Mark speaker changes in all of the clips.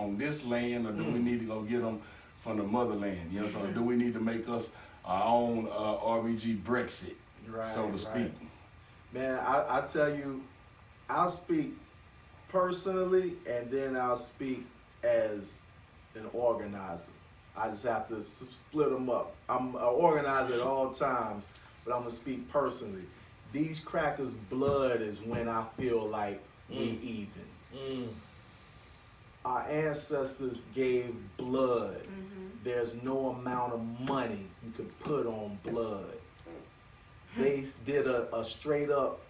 Speaker 1: on this land, or do we need to go get them from the motherland? You know, so do we need to make us our own RBG Brexit, so to speak?
Speaker 2: Man, I tell you, I'll speak personally, and then I'll speak as an organizer. I just have to split them up. I'm an organizer at all times, but I'm gonna speak personally. These crackers' blood is when I feel like we even. Our ancestors gave blood. There's no amount of money you could put on blood. They did a straight up,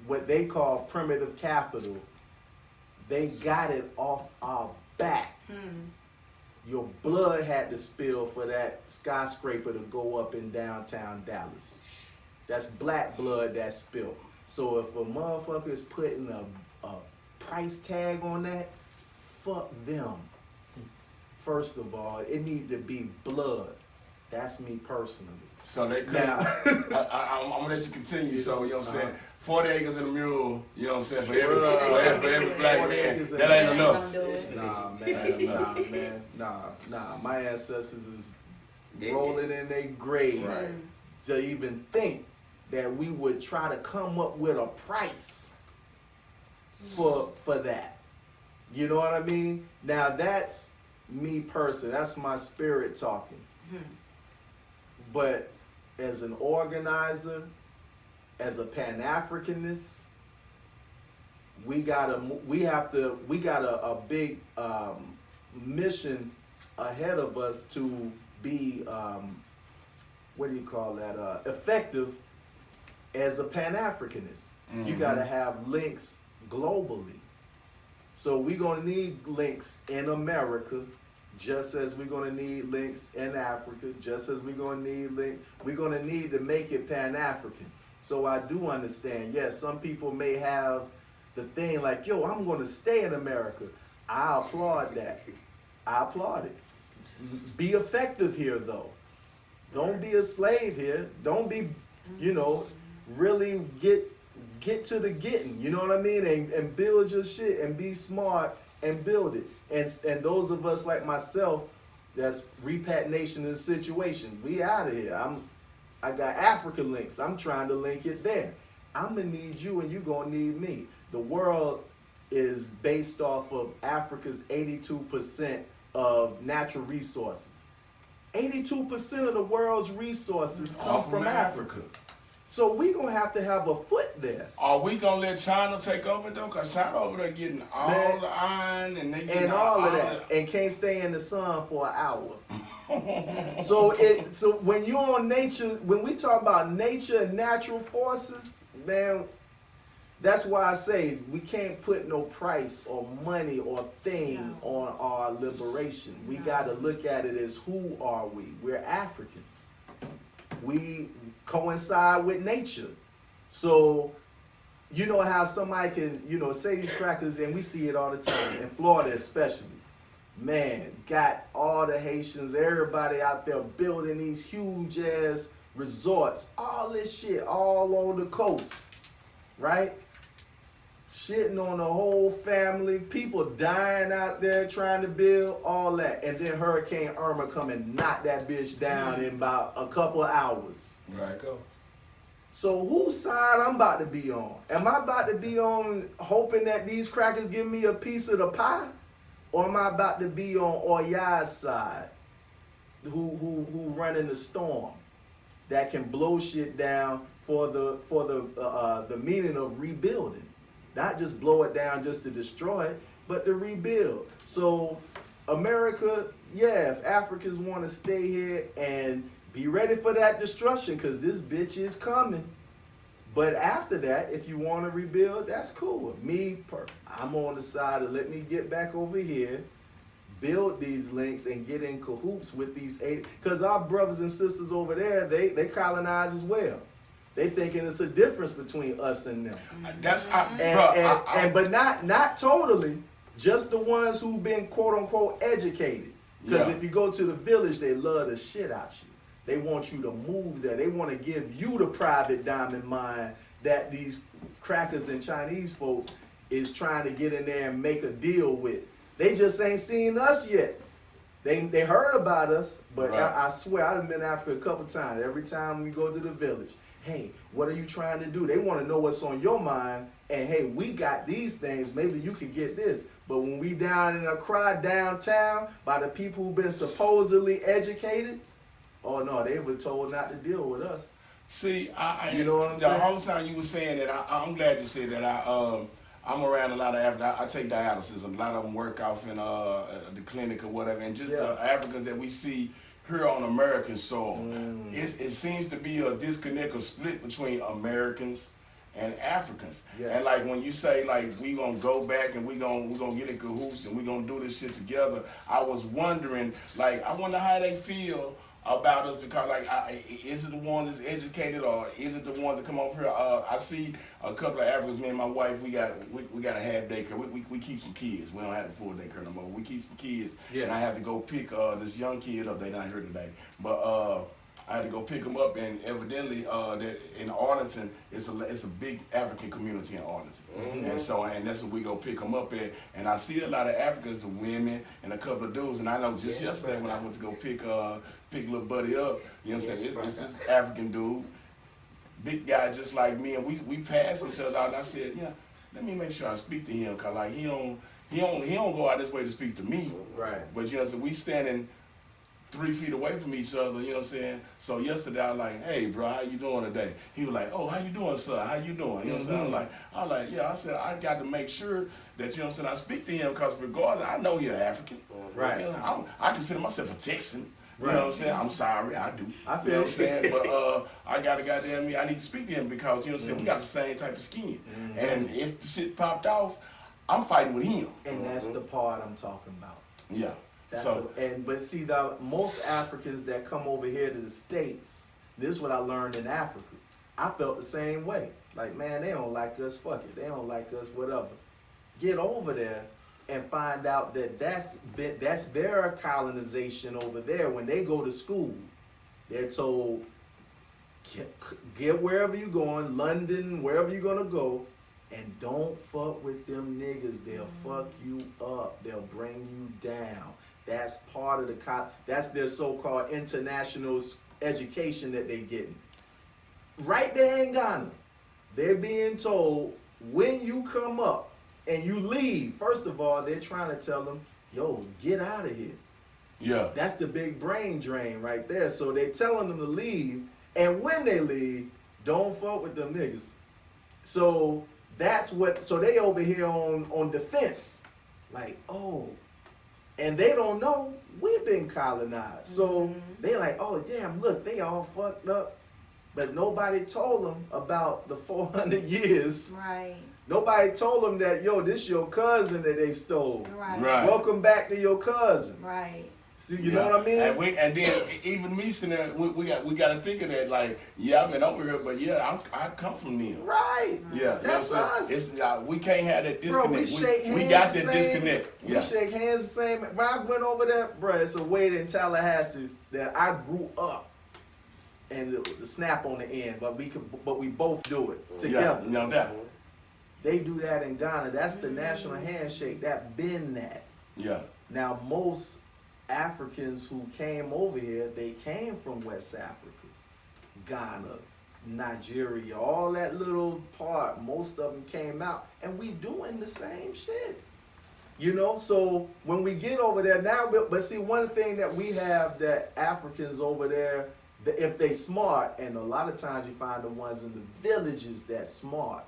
Speaker 2: what they call primitive capital. They got it off our back. Your blood had to spill for that skyscraper to go up in downtown Dallas. That's black blood that spilled. So if a motherfucker is putting a price tag on that, fuck them. First of all, it need to be blood. That's me personally.
Speaker 1: So they could. I'm gonna let you continue. So you know what I'm saying. 40 acres in a mule. You know what I'm saying. For every black man, that ain't enough.
Speaker 2: Nah. My ancestors is rolling in their grave to even think that we would try to come up with a price for that. You know what I mean? Now that's me personally. That's my spirit talking. But as an organizer, as a Pan-Africanist, we got a big mission ahead of us to be effective as a Pan-Africanist. You got to have links globally. So we're going to need links in America, just as we're going to need links in Africa, just as we're going to need links. We're going to need to make it Pan-African. So I do understand, yes, some people may have the thing like, yo, I'm going to stay in America. I applaud that. I applaud it. Be effective here, though. Don't be a slave here. Don't be, really get to the getting. You know what I mean? And build your shit and be smart and build it. And those of us like myself that's repatriation in the situation, we out of here. I got Africa links. I'm trying to link it there. I'm going to need you and you going to need me. The world is based off of Africa's 82% of natural resources. 82% of the world's resources come from Africa. So we going to have a foot there.
Speaker 1: Are we going to let China take over, though? Because China over there getting all the iron and they getting
Speaker 2: all of that. And can't stay in the sun for an hour. So when you're on nature, when we talk about nature and natural forces, man, that's why I say we can't put no price or money or thing on our liberation. We got to look at it as who are we? We're Africans. We coincide with nature. So you know how somebody can, say these crackers, and we see it all the time, in Florida especially. Man, got all the Haitians, everybody out there building these huge ass resorts, all this shit all on the coast, right? Shitting on the whole family, people dying out there trying to build, all that. And then Hurricane Irma come and knock that bitch down in about a couple of hours.
Speaker 1: Right, go.
Speaker 2: So whose side I'm about to be on? Am I about to be on hoping that these crackers give me a piece of the pie? Or am I about to be on Oya's side, who running the storm, that can blow shit down for the meaning of rebuilding, not just blow it down just to destroy it, but to rebuild. So America, if Africans want to stay here and be ready for that destruction, because this bitch is coming. But after that, if you want to rebuild, that's cool. I'm on the side of let me get back over here, build these links, and get in cahoots with these because our brothers and sisters over there, they colonize as well. They thinking it's a difference between us and them. But not totally. Just the ones who've been quote unquote educated. Because if you go to the village, they love the shit out you. They want you to move there. They want to give you the private diamond mine that these crackers and Chinese folks is trying to get in there and make a deal with. They just ain't seen us yet. They heard about us, but
Speaker 1: Right.
Speaker 2: I swear I've been to Africa a couple times. Every time we go to the village, hey, what are you trying to do? They want to know what's on your mind. And hey, we got these things. Maybe you can get this. But when we down in Accra downtown by the people who've been supposedly educated, oh no, they were told not to deal with us.
Speaker 1: See,
Speaker 2: You know what I'm
Speaker 1: the
Speaker 2: saying?
Speaker 1: whole time you were saying that, I'm glad you said that. I'm around a lot of Africans. I take dialysis. A lot of them work off in the clinic or whatever, and just the Africans that we see here on American soil. It seems to be a disconnect or split between Americans and Africans.
Speaker 2: Yeah.
Speaker 1: And like when you say like we gonna go back and we gonna get in cahoots and we gonna do this shit together, I was wondering, like, I wonder how they feel about us, because like, is it the ones that's educated or is it the ones that come over here? I see a couple of Africans. Me and my wife, we got a half daycare. We keep some kids. We don't have the full daycare no more. We keep some kids, and I have to go pick this young kid up. They not here today, but I had to go pick them up, and evidently that in Arlington, it's a big African community in Arlington, and that's where we go pick them up at. And I see a lot of Africans, the women, and a couple of dudes. And I know just yesterday when I went to go pick little buddy up, you know what I'm saying? It's this African dude, big guy just like me, and we passed each other out. And I said, yeah, let me make sure I speak to him, cause like he don't go out this way to speak to me,
Speaker 2: Right.
Speaker 1: But you know, so we standing 3 feet away from each other, you know what I'm saying? So yesterday I was like, hey bro, how you doing today? He was like, oh, how you doing, sir? How you doing? You know what I'm saying? I was like, yeah, I said, I got to make sure that, you know what I'm saying, I speak to him, because regardless, I know you're African.
Speaker 2: Right.
Speaker 1: You know, I consider myself a Texan. You
Speaker 2: Right.
Speaker 1: know what I'm saying? I'm sorry, I do.
Speaker 2: I feel
Speaker 1: you know what I'm saying? But I got to goddamn me, I need to speak to him, because, you know what I'm saying, we got the same type of skin. And if the shit popped off, I'm fighting with him.
Speaker 2: And that's the part I'm talking about.
Speaker 1: Yeah.
Speaker 2: That's
Speaker 1: So
Speaker 2: but see, most Africans that come over here to the States, this is what I learned in Africa. I felt the same way. Like, man, they don't like us. Fuck it, they don't like us. Whatever. Get over there and find out that that's their colonization over there. When they go to school, they're told, get wherever you're going, London, wherever you're gonna go, and don't fuck with them niggas. They'll fuck you up. They'll bring you down. That's part of that's their so-called international education that they getting. Right there in Ghana, they're being told, when you come up and you leave, first of all, they're trying to tell them, yo, get out of here.
Speaker 1: yeah.
Speaker 2: That's the big brain drain right there. So they're telling them to leave, and when they leave, don't fuck with them niggas. So so they over here on defense. Like, oh, and they don't know we've been colonized. So they like, oh damn, look, they all fucked up. But nobody told them about the 400 years.
Speaker 3: Right.
Speaker 2: Nobody told them that, yo, this your cousin that they stole.
Speaker 3: Right.
Speaker 1: Right.
Speaker 2: Welcome back to your cousin.
Speaker 3: Right.
Speaker 2: See, you know what I mean?
Speaker 1: And then even me sitting there, we got to think of that. Like, yeah, I've been over here, but yeah, I come from them.
Speaker 2: Right.
Speaker 1: Yeah,
Speaker 2: That's
Speaker 1: you know what I'm
Speaker 2: us.
Speaker 1: saying? It's we can't have that disconnect.
Speaker 2: Bro, we shake hands.
Speaker 1: We got
Speaker 2: the
Speaker 1: that
Speaker 2: same.
Speaker 1: disconnect.
Speaker 2: We
Speaker 1: Yeah.
Speaker 2: shake hands the same. When I went over there, bro, it's a way in Tallahassee that I grew up, and the snap on the end, but we both do it together.
Speaker 1: Yeah, no doubt.
Speaker 2: They do that in Ghana. That's the national handshake. That been that.
Speaker 1: Yeah.
Speaker 2: Now most Africans who came over here, they came from West Africa, Ghana, Nigeria, all that little part. Most of them came out, and we doing the same shit. You know, so when we get over there now, but see, one thing that we have that Africans over there, if they smart, and a lot of times you find the ones in the villages that smart,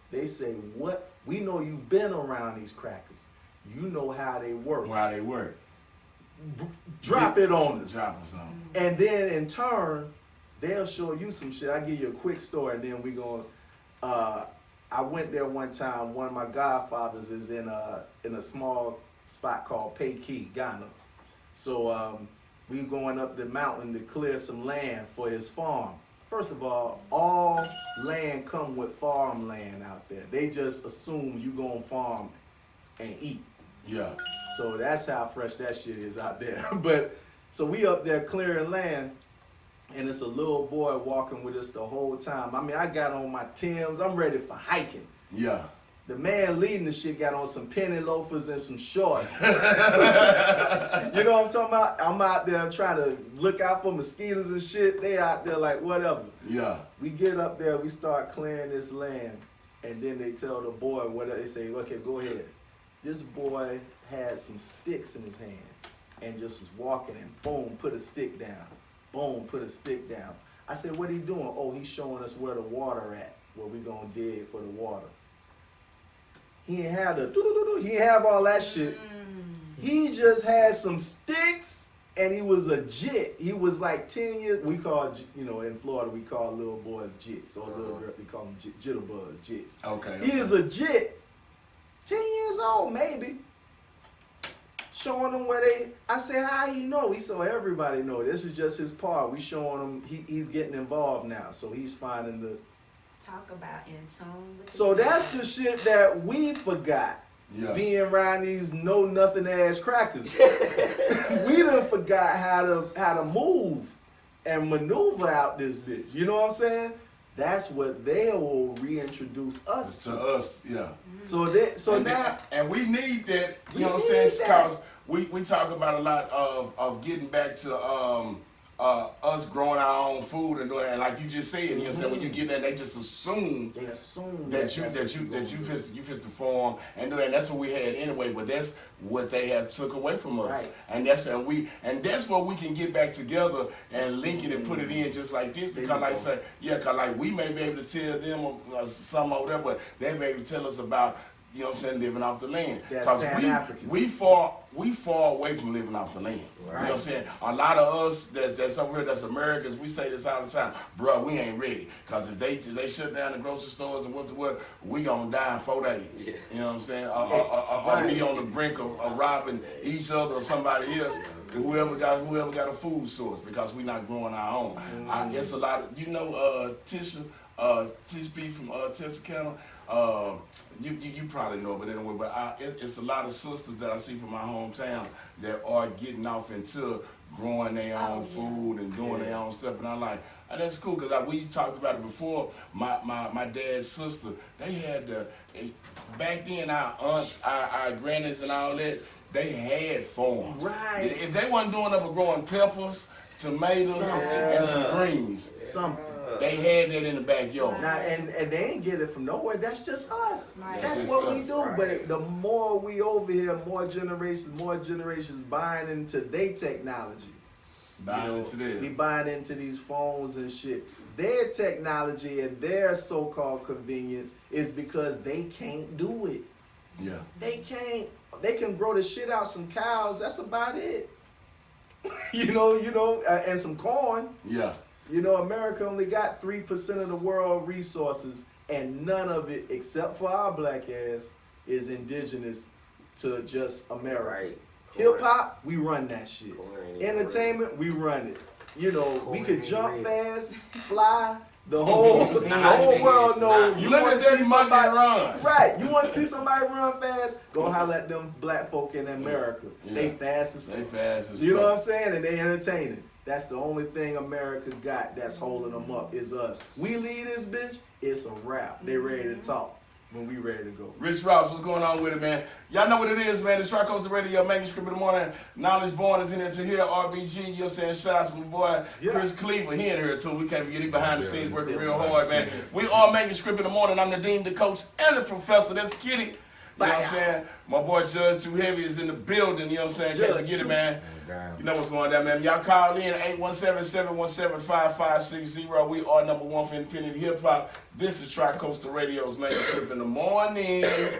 Speaker 2: they say, what? We know you've been around these crackers. You know how they work.
Speaker 1: How they work.
Speaker 2: Drop it on us.
Speaker 1: Drop us on.
Speaker 2: And then in turn, they'll show you some shit. I'll give you a quick story, and then we going I went there one time. One of my godfathers is in a small spot called Peiki, Ghana. So we going up the mountain to clear some land for his farm. First of all land come with farmland out there. They just assume you gonna farm and eat.
Speaker 1: Yeah.
Speaker 2: So that's how fresh that shit is out there. But so we up there clearing land, and it's a little boy walking with us the whole time. I mean, I got on my Timbs. I'm ready for hiking.
Speaker 1: Yeah.
Speaker 2: The man leading the shit got on some penny loafers and some shorts. You know what I'm talking about? I'm out there trying to look out for mosquitoes and shit. They out there like whatever.
Speaker 1: Yeah.
Speaker 2: We get up there, we start clearing this land, and then they tell the boy what they say, okay, go ahead. This boy had some sticks in his hand and just was walking and boom, put a stick down. Boom, put a stick down. I said, what are you doing? Oh, he's showing us where the water at, where we gonna dig for the water. He ain't have he ain't have all that shit. He just had some sticks and he was a jit. He was like 10 years, we call, you know, in Florida, we call little boys jits, or little girl, we call them jitterbugs, jits.
Speaker 1: Okay.
Speaker 2: He is a jit. 10 years old, maybe. Showing them where they, I said, how he know? He said, everybody know. This is just his part. We showing him, he's getting involved now. So he's finding the,
Speaker 3: talk about in tune with
Speaker 2: so that's the shit that we forgot.
Speaker 1: Yeah.
Speaker 2: Being around these know nothing ass crackers. We done forgot how to move and maneuver out this bitch. You know what I'm saying? That's what they will reintroduce us
Speaker 1: to us, yeah.
Speaker 2: So
Speaker 1: and
Speaker 2: now
Speaker 1: and we need that, you know what I'm saying? Because we talk about a lot of getting back to us growing our own food and doing, and like you just said, you know what I'm saying, when you get there, they just assume that you fit to form and do that. And that's what we had anyway, but that's what they have took away from us. Right. And that's what we can get back together and link it and put it in just like this, because like I said, cause like we may be able to tell them some over there, but they may be able to tell us about, you know what I'm saying, living off the land. Because we far away from living off the land. Right. You know what I'm saying? A lot of us that's over here, that's Americans, we say this all the time, bro, we ain't ready. Because if they shut down the grocery stores and what, we gonna die in 4 days. Yeah. You know what I'm saying? Or be on the brink of robbing each other or somebody else. Whoever got a food source, because we not growing our own. It's a lot of, you know, Tish B from Texarkana. You probably know, but anyway, but it's a lot of sisters that I see from my hometown that are getting off into growing their own food and doing their own stuff, and I'm like, oh, that's cool, because we talked about it before. My dad's sister, they had back then our aunts, our grannies, and all that. They had farms. Right. If they wasn't doing up growing peppers, tomatoes, and some greens, something. They had that in the backyard.
Speaker 2: Now, and they ain't get it from nowhere. That's just us.
Speaker 3: Right.
Speaker 2: That's what we do. Right. But the more we over here, more generations buying into their technology. We buying into these phones and shit. Their technology and their so-called convenience is because they can't do it.
Speaker 1: Yeah.
Speaker 2: They can't. They can grow the shit out some cows. That's about it. you know, and some corn.
Speaker 1: Yeah.
Speaker 2: You know, America only got 3% of the world resources, and none of it, except for our black ass, is indigenous to just America. Right. Hip hop, we run that shit. Entertainment, we run it. You know, we could jump fast, fly. The whole world knows. You want to see somebody run. Right. You want to see somebody run fast? Go holler at them black folk in America. Yeah. They fast as fuck. You know what I'm saying? And they entertaining. That's the only thing America got that's holding them up is us. We lead this bitch, it's a wrap. They ready to talk when we ready to go.
Speaker 1: Rich Ross, what's going on with it, man? Y'all know what it is, man. It's Tri-Coastal Radio, Manuscript in the morning. Knowledge Born is in there to hear RBG. You know what I'm saying? Shout out to my boy, Chris Cleaver. He in here, too. We can't forget him behind the scenes working real hard, man. We are Manuscript in the morning. I'm the dean, the coach, and the professor. That's Kitty. You know what I'm saying? My boy Judge Too Heavy is in the building. You know what I'm saying? Can't forget it, man. You know what's going on, man. Y'all call in 817-717-5560. We are number one for independent hip hop. This is Tri-Coastal Radio's Manuscript in the morning.
Speaker 3: Yeah.